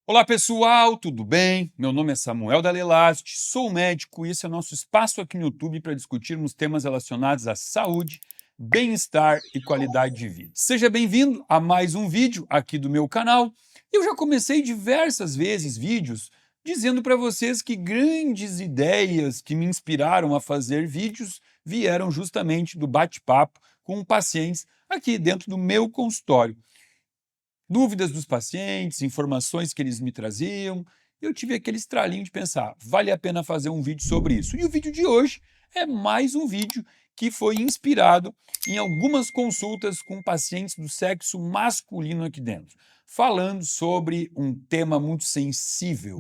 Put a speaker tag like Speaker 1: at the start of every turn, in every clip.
Speaker 1: Olá pessoal, tudo bem? Meu nome é Samuel Dalelast, sou médico e esse é o nosso espaço aqui no YouTube para discutirmos temas relacionados à saúde, bem-estar e qualidade de vida. Seja bem-vindo a mais um vídeo aqui do meu canal. Eu já comecei diversas vezes vídeos dizendo para vocês que grandes ideias que me inspiraram a fazer vídeos vieram justamente do bate-papo com pacientes aqui dentro do meu consultório. Dúvidas dos pacientes, informações que eles me traziam, eu tive aquele estralinho de pensar, vale a pena fazer um vídeo sobre isso. E o vídeo de hoje é mais um vídeo que foi inspirado em algumas consultas com pacientes do sexo masculino aqui dentro, falando sobre um tema muito sensível,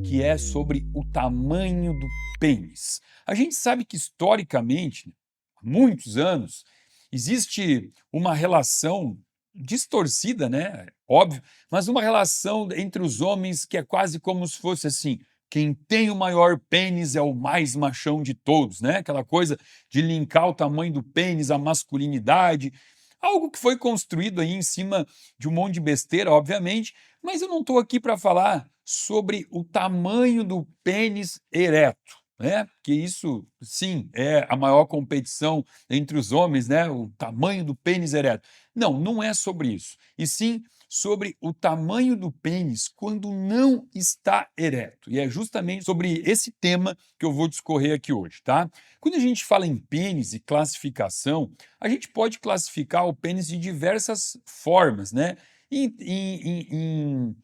Speaker 1: que é sobre o tamanho do pênis. A gente sabe que historicamente, há muitos anos, existe uma relação distorcida, né? Óbvio, mas uma relação entre os homens que é quase como se fosse assim: quem tem o maior pênis é o mais machão de todos, né? Aquela coisa de linkar o tamanho do pênis à masculinidade, algo que foi construído aí em cima de um monte de besteira, obviamente, mas eu não estou aqui para falar sobre o tamanho do pênis ereto, né? Que isso, sim, é a maior competição entre os homens, né? O tamanho do pênis ereto. Não, não é sobre isso. E sim sobre o tamanho do pênis quando não está ereto. E é justamente sobre esse tema que eu vou discorrer aqui hoje, tá? Quando a gente fala em pênis e classificação, a gente pode classificar o pênis de diversas formas, né? Em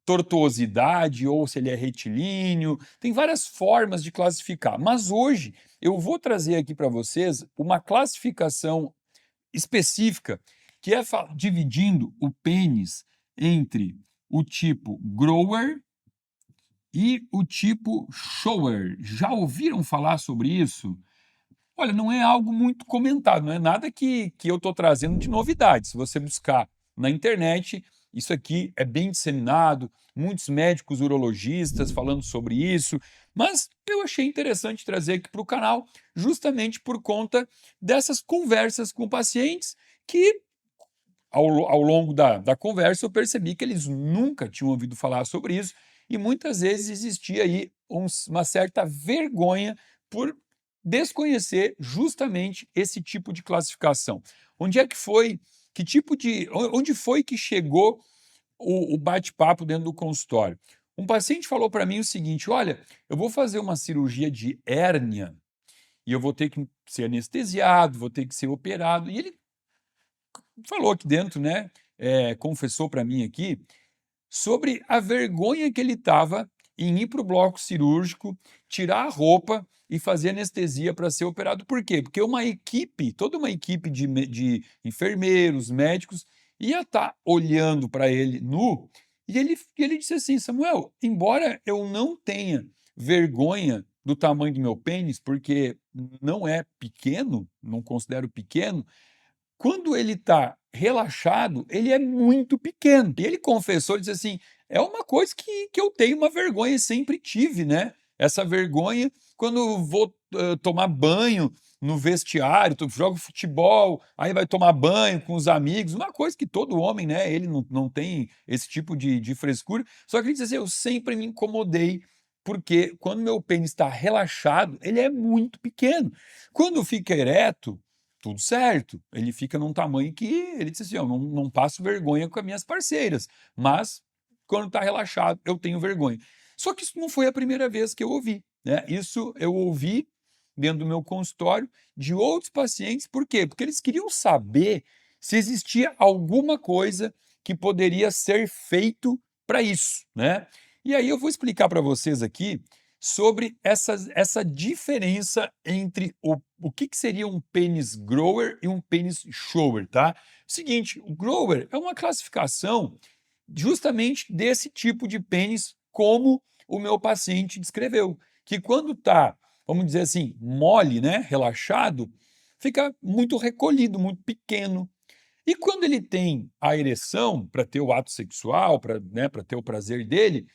Speaker 1: tortuosidade ou se ele é retilíneo, tem várias formas de classificar. Mas hoje eu vou trazer aqui para vocês uma classificação específica, que é dividindo o pênis entre o tipo grower e o tipo shower. Já ouviram falar sobre isso? Olha, não é algo muito comentado, não é nada que eu estou trazendo de novidade. Se você buscar na internet, isso aqui é bem disseminado, muitos médicos urologistas falando sobre isso, mas eu achei interessante trazer aqui para o canal, justamente por conta dessas conversas com pacientes que, ao longo da conversa, eu percebi que eles nunca tinham ouvido falar sobre isso e muitas vezes existia aí uma certa vergonha por desconhecer justamente esse tipo de classificação. Onde é que foi, que tipo de, onde foi que chegou o bate-papo dentro do consultório? Um paciente falou para mim o seguinte: olha, eu vou fazer uma cirurgia de hérnia e eu vou ter que ser anestesiado, vou ter que ser operado. E ele falou aqui dentro, né? Confessou para mim aqui sobre a vergonha que ele estava em ir para o bloco cirúrgico, tirar a roupa e fazer anestesia para ser operado. Por quê? Porque uma equipe, toda uma equipe de enfermeiros, médicos, ia estar olhando para ele nu, e ele disse assim: Samuel, embora eu não tenha vergonha do tamanho do meu pênis, porque não é pequeno, não considero pequeno, quando ele está relaxado, ele é muito pequeno. E ele confessou, ele disse assim: é uma coisa que eu tenho uma vergonha, sempre tive, né? Essa vergonha quando eu vou tomar banho no vestiário, jogo futebol, aí vai tomar banho com os amigos, uma coisa que todo homem, né? Ele não tem esse tipo de frescura. Só que ele disse assim: eu sempre me incomodei, porque quando meu pênis está relaxado, ele é muito pequeno. Quando fica ereto, tudo certo. Ele fica num tamanho que ele disse assim: "Eu não passo vergonha com as minhas parceiras, mas quando está relaxado, eu tenho vergonha". Só que isso não foi a primeira vez que eu ouvi, né? Isso eu ouvi dentro do meu consultório de outros pacientes. Por quê? Porque eles queriam saber se existia alguma coisa que poderia ser feito para isso, né? E aí eu vou explicar para vocês aqui sobre essa diferença entre o que seria um pênis grower e um pênis shower, tá? Seguinte, o grower é uma classificação justamente desse tipo de pênis, como o meu paciente descreveu, que quando tá, vamos dizer assim, mole, né, relaxado, fica muito recolhido, muito pequeno. E quando ele tem a ereção para ter o ato sexual, para, né, para ter o prazer dele,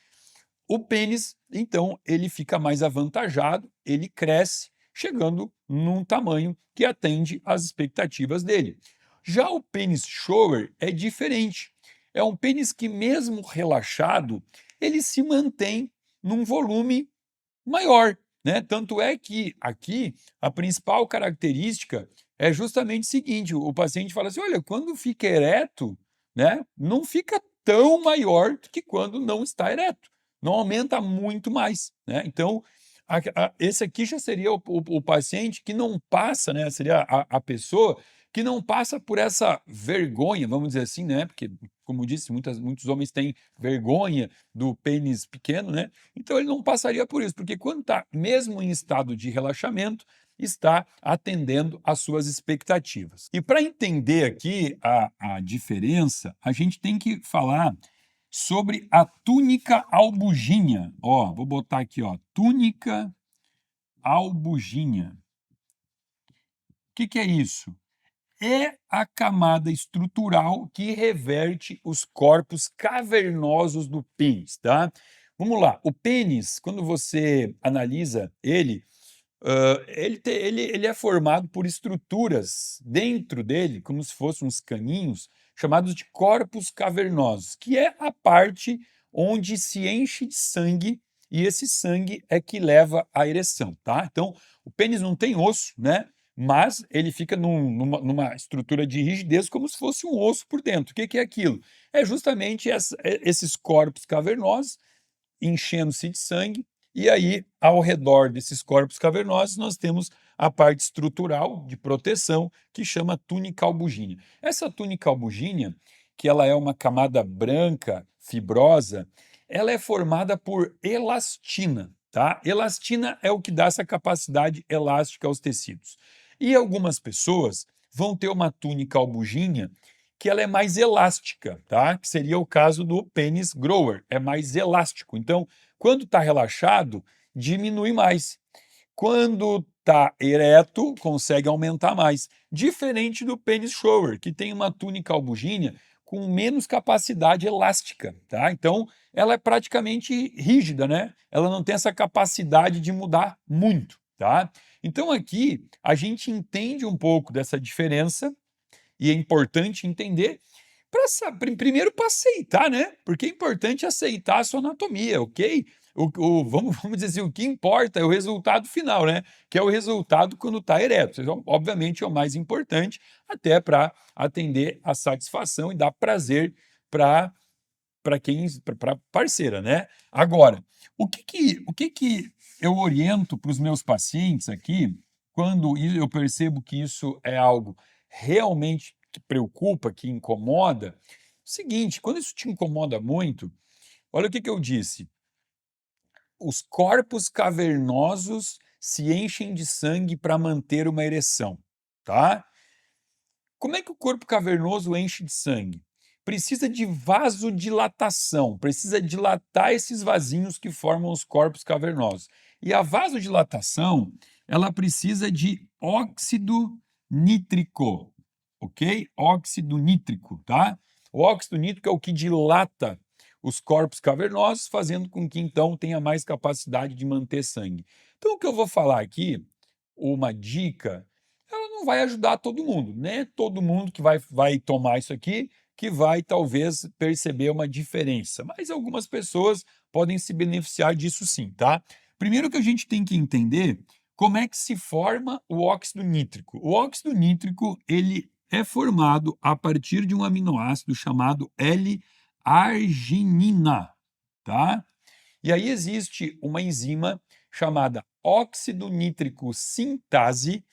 Speaker 1: o pênis, então, ele fica mais avantajado, ele cresce, chegando num tamanho que atende às expectativas dele. Já o pênis shower é diferente. É um pênis que, mesmo relaxado, ele se mantém num volume maior, né? Tanto é que aqui a principal característica é justamente o seguinte: o paciente fala assim: olha, quando fica ereto, né, não fica tão maior do que quando não está ereto, não aumenta muito mais, né? Então, esse aqui já seria o paciente que não passa, né? Seria a pessoa que não passa por essa vergonha, vamos dizer assim, né? Porque, como disse, muitos homens têm vergonha do pênis pequeno, né? Então ele não passaria por isso, porque quando está mesmo em estado de relaxamento, está atendendo às suas expectativas. E para entender aqui a diferença, a gente tem que falar sobre a túnica albuginha. Ó, vou botar aqui, ó, túnica albuginha. O que é isso? É a camada estrutural que reverte os corpos cavernosos do pênis, tá? Vamos lá, o pênis, quando você analisa ele, ele é formado por estruturas dentro dele, como se fossem uns caninhos, chamados de corpos cavernosos, que é a parte onde se enche de sangue e esse sangue é que leva à ereção, tá? Então, o pênis não tem osso, né? Mas ele fica numa estrutura de rigidez como se fosse um osso por dentro. O que é aquilo? É justamente esses corpos cavernosos enchendo-se de sangue, e aí, ao redor desses corpos cavernosos, nós temos a parte estrutural de proteção, que chama túnica albuginea. Essa túnica albuginea, que ela é uma camada branca, fibrosa, ela é formada por elastina, tá? Elastina é o que dá essa capacidade elástica aos tecidos. E algumas pessoas vão ter uma túnica albuginea que ela é mais elástica, tá? Que seria o caso do pênis grower, é mais elástico. Então, quando está relaxado, diminui mais. Quando está ereto, consegue aumentar mais. Diferente do pênis shower, que tem uma túnica albuginea com menos capacidade elástica, tá? Então, ela é praticamente rígida, né? Ela não tem essa capacidade de mudar muito, tá? Então, aqui a gente entende um pouco dessa diferença e é importante entender primeiro para aceitar, né? Porque é importante aceitar a sua anatomia, ok? Vamos dizer assim, o que importa é o resultado final, né? Que é o resultado quando está ereto. Isso, obviamente, é o mais importante, até para atender a satisfação e dar prazer para para parceira, né? Agora, o que que eu oriento para os meus pacientes aqui, quando eu percebo que isso é algo realmente que preocupa, que incomoda? Seguinte, quando isso te incomoda muito, olha o que que eu disse: os corpos cavernosos se enchem de sangue para manter uma ereção, tá? Como é que o corpo cavernoso enche de sangue? Precisa de vasodilatação, precisa dilatar esses vasinhos que formam os corpos cavernosos. E a vasodilatação, ela precisa de óxido nítrico, ok? Óxido nítrico, tá? O óxido nítrico é o que dilata os corpos cavernosos, fazendo com que então tenha mais capacidade de manter sangue. Então, o que eu vou falar aqui, uma dica, ela não vai ajudar todo mundo, né? Todo mundo que vai tomar isso aqui que vai talvez perceber uma diferença, mas algumas pessoas podem se beneficiar disso sim, tá? Primeiro que a gente tem que entender como é que se forma o óxido nítrico. O óxido nítrico, ele é formado a partir de um aminoácido chamado L-arginina, tá? E aí existe uma enzima chamada óxido nítrico sintase.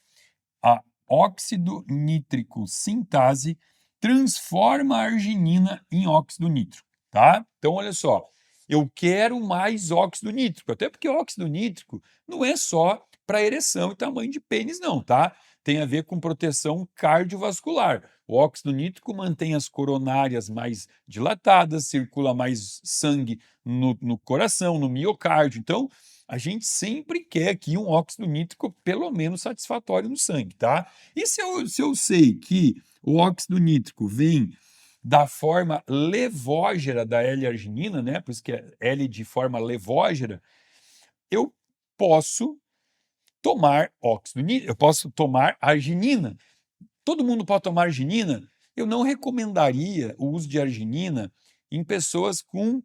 Speaker 1: A óxido nítrico sintase transforma a arginina em óxido nítrico, tá? Então, olha só, eu quero mais óxido nítrico, até porque óxido nítrico não é só para ereção e tamanho de pênis, não, tá? Tem a ver com proteção cardiovascular. O óxido nítrico mantém as coronárias mais dilatadas, circula mais sangue no coração, no miocárdio. Então, a gente sempre quer aqui um óxido nítrico pelo menos satisfatório no sangue, tá? E se eu sei que o óxido nítrico vem da forma levógera da L-arginina, né? Por isso que é L de forma levógera, eu posso tomar óxido nítrico, eu posso tomar arginina. Todo mundo pode tomar arginina? Eu não recomendaria o uso de arginina em pessoas com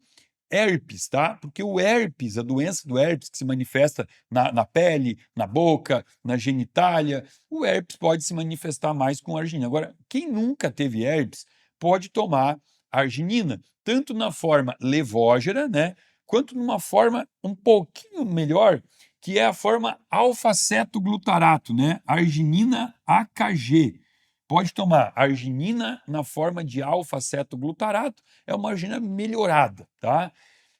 Speaker 1: herpes, tá? Porque o herpes, a doença do herpes que se manifesta na pele, na boca, na genitália, o herpes pode se manifestar mais com arginina. Agora, quem nunca teve herpes pode tomar arginina, tanto na forma levógera, né, quanto numa forma um pouquinho melhor, que é a forma alfa-cetoglutarato, né, arginina AKG. Pode tomar arginina na forma de alfa-cetoglutarato, é uma arginina melhorada, tá?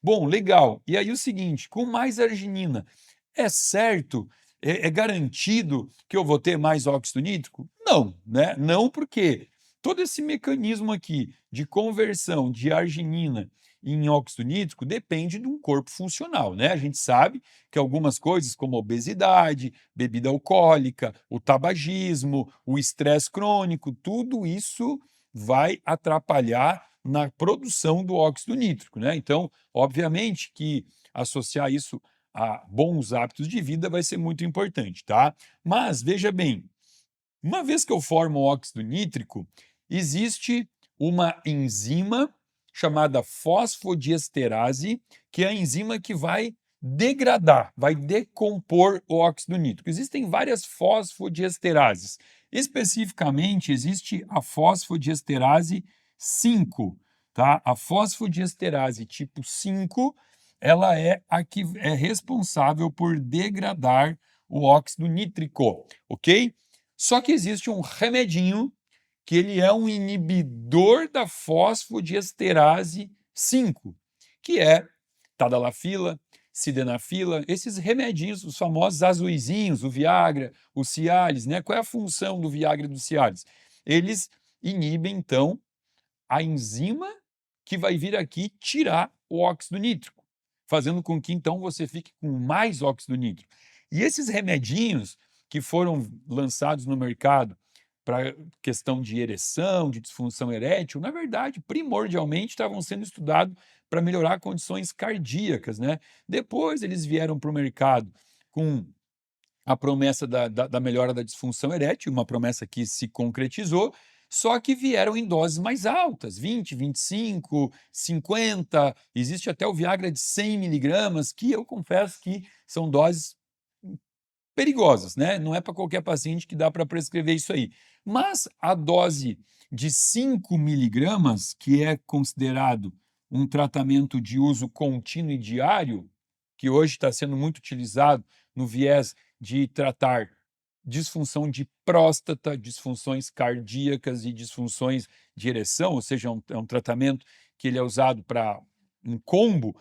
Speaker 1: Bom, legal. E aí o seguinte, com mais arginina, é certo, é garantido que eu vou ter mais óxido nítrico? Não, né? Não, porque todo esse mecanismo aqui de conversão de arginina em óxido nítrico depende de um corpo funcional, né? A gente sabe que algumas coisas, como obesidade, bebida alcoólica, o tabagismo, o estresse crônico, tudo isso vai atrapalhar na produção do óxido nítrico, né? Então, obviamente que associar isso a bons hábitos de vida vai ser muito importante, tá? Mas veja bem, uma vez que eu formo óxido nítrico, existe uma enzima chamada fosfodiesterase, que é a enzima que vai degradar, vai decompor o óxido nítrico. Existem várias fosfodiesterases. Especificamente, existe a fosfodiesterase 5, tá? A fosfodiesterase tipo 5, ela é a que é responsável por degradar o óxido nítrico, ok? Só que existe um remedinho que ele é um inibidor da fosfodiesterase 5, que é tadalafila, sildenafila, esses remedinhos, os famosos azuizinhos, o Viagra, o Cialis, né? Qual é a função do Viagra e do Cialis? Eles inibem, então, a enzima que vai vir aqui tirar o óxido nítrico, fazendo com que, então, você fique com mais óxido nítrico. E esses remedinhos que foram lançados no mercado para questão de ereção, de disfunção erétil, na verdade, primordialmente estavam sendo estudados para melhorar condições cardíacas, né? Depois eles vieram para o mercado com a promessa da melhora da disfunção erétil, uma promessa que se concretizou, só que vieram em doses mais altas, 20, 25, 50, existe até o Viagra de 100 miligramas, que eu confesso que são doses perigosas, né? Não é para qualquer paciente que dá para prescrever isso aí. Mas a dose de 5 miligramas, que é considerado um tratamento de uso contínuo e diário, que hoje está sendo muito utilizado no viés de tratar disfunção de próstata, disfunções cardíacas e disfunções de ereção, ou seja, é um tratamento que ele é usado para um combo.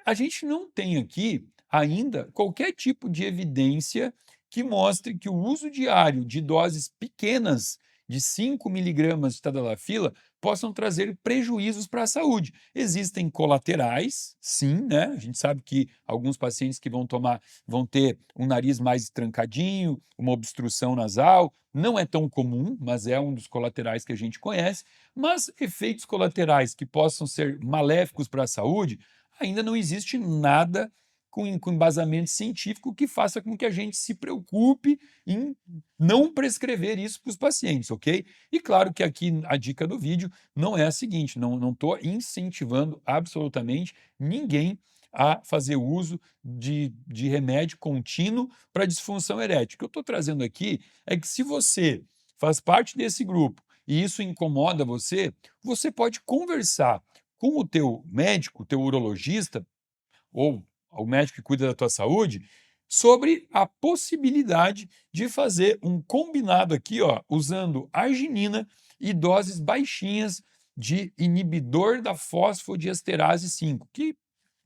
Speaker 1: A gente não tem aqui ainda qualquer tipo de evidência que mostre que o uso diário de doses pequenas de 5 miligramas de tadalafila possam trazer prejuízos para a saúde. Existem colaterais, sim, né? A gente sabe que alguns pacientes que vão tomar vão ter um nariz mais trancadinho, uma obstrução nasal. Não é tão comum, mas é um dos colaterais que a gente conhece. Mas efeitos colaterais que possam ser maléficos para a saúde, ainda não existe nada com embasamento científico que faça com que a gente se preocupe em não prescrever isso para os pacientes, ok? E claro que aqui a dica do vídeo não é a seguinte, não estou incentivando absolutamente ninguém a fazer uso de remédio contínuo para disfunção erétil. O que eu estou trazendo aqui é que se você faz parte desse grupo e isso incomoda você, você pode conversar com o teu médico, o teu urologista, ou o médico que cuida da tua saúde, sobre a possibilidade de fazer um combinado aqui, ó, usando arginina e doses baixinhas de inibidor da fosfodiesterase 5, que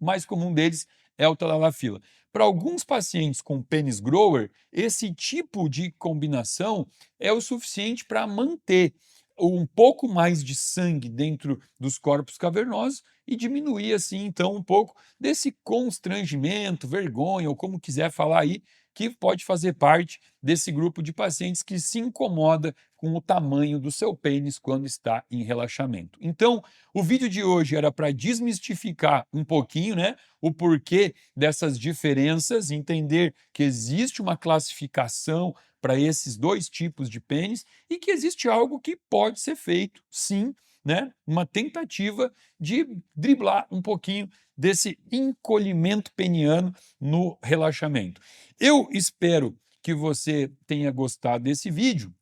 Speaker 1: o mais comum deles é o tadalafila. Para alguns pacientes com pênis grower, esse tipo de combinação é o suficiente para manter um pouco mais de sangue dentro dos corpos cavernosos e diminuir, assim, então, um pouco desse constrangimento, vergonha, ou como quiser falar aí, que pode fazer parte desse grupo de pacientes que se incomoda com o tamanho do seu pênis quando está em relaxamento. Então, o vídeo de hoje era para desmistificar um pouquinho, né, o porquê dessas diferenças, entender que existe uma classificação para esses dois tipos de pênis e que existe algo que pode ser feito, sim, né, uma tentativa de driblar um pouquinho desse encolhimento peniano no relaxamento. Eu espero que você tenha gostado desse vídeo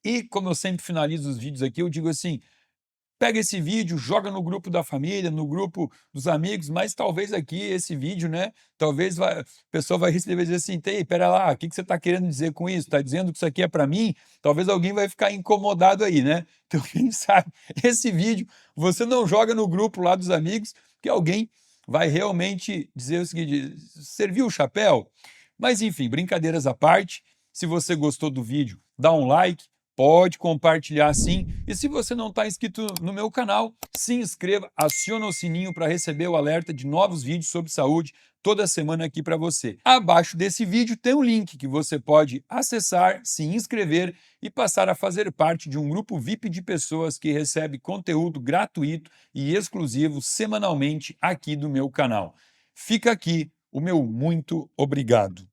Speaker 1: e, como eu sempre finalizo os vídeos aqui, eu digo assim: pega esse vídeo, joga no grupo da família, no grupo dos amigos, mas talvez aqui esse vídeo, né, talvez a pessoa vai receber e dizer assim: "Ei, espera lá, o que que você está querendo dizer com isso? Está dizendo que isso aqui é para mim?" Talvez alguém vai ficar incomodado aí, né. Então quem sabe esse vídeo você não joga no grupo lá dos amigos, que alguém vai realmente dizer o seguinte: "Serviu o chapéu?" Mas enfim, brincadeiras à parte, se você gostou do vídeo, dá um like, pode compartilhar sim. E se você não está inscrito no meu canal, se inscreva, aciona o sininho para receber o alerta de novos vídeos sobre saúde toda semana aqui para você. Abaixo desse vídeo tem um link que você pode acessar, se inscrever e passar a fazer parte de um grupo VIP de pessoas que recebe conteúdo gratuito e exclusivo semanalmente aqui do meu canal. Fica aqui o meu muito obrigado.